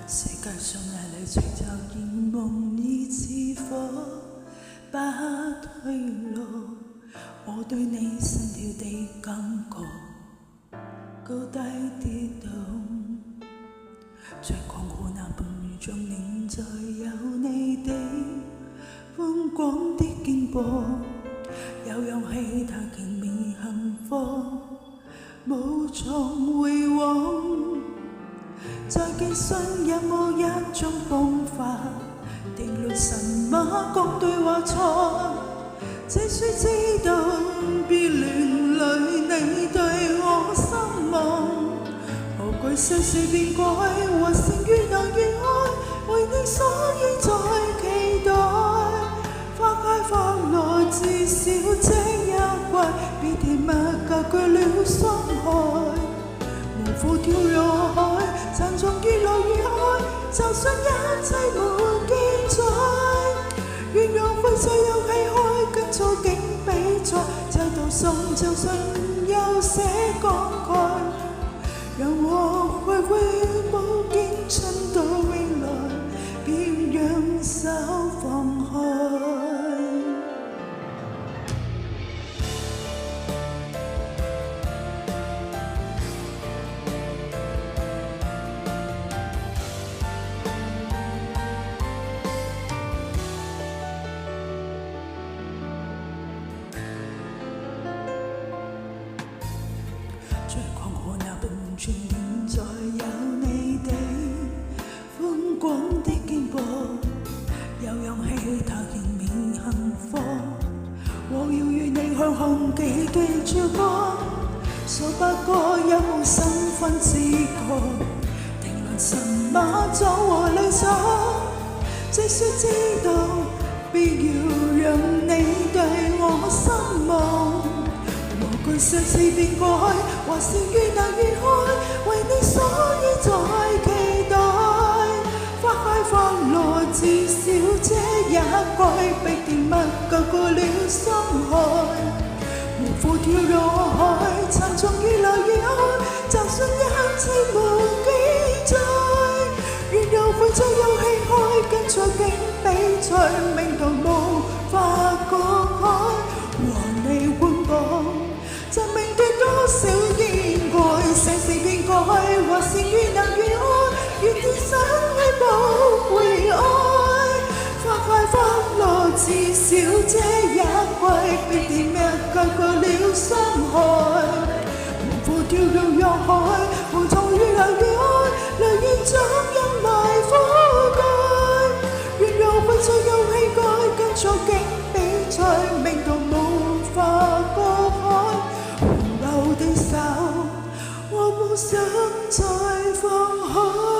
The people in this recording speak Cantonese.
世界上泥泥隨就現夢已似火，不退路。我對你心跳的感覺，高低跌動，在狂河那半雨中凝在有你的寬廣的肩膊，有氧氣它勁美幸福，無從回往。在記信有冇一種方法定論什麼講對話錯？只需知道別戀裏你對我心望，何懼世事變改，或是越難越愛，為你所以在期待。花開花落，至少這一季，別甜蜜隔絕了傷害。無負跳入海，殘從越來越愛，就算一切沒記載。願讓揮灑有氣開，跟錯境比賽，就道送就信又寫感慨，讓我揮揮寶劍撐到未來，別讓手放開。在狂河那半寸連在有你的寬廣的肩膊，有氧氣它仍未幸福，我要與你向紅旗對照光，數百個有無身份自覺，定論什麼走和理想，只需知道必要讓你對我失望。無懼世事變改，或是越難越愛，為你所以在期待。花開花落，至少這一季，被甜蜜隔過了傷害。無負跳入海，殘從越來越愛，就算一切沒記載。願有悔再有氣開，跟錯境比賽，命途無法割開，和你換步。就面對多少意外，世事變改，或是越難越愛，願天生為寶貝愛。花開花落，至少這一季，被甜蜜隔過了傷害。無負跳入海，無從越來越愛，淚已將陰霾覆蓋。願有揮灑有氣概，跟錯境比賽，命途無法割開。的手，我不想再放開。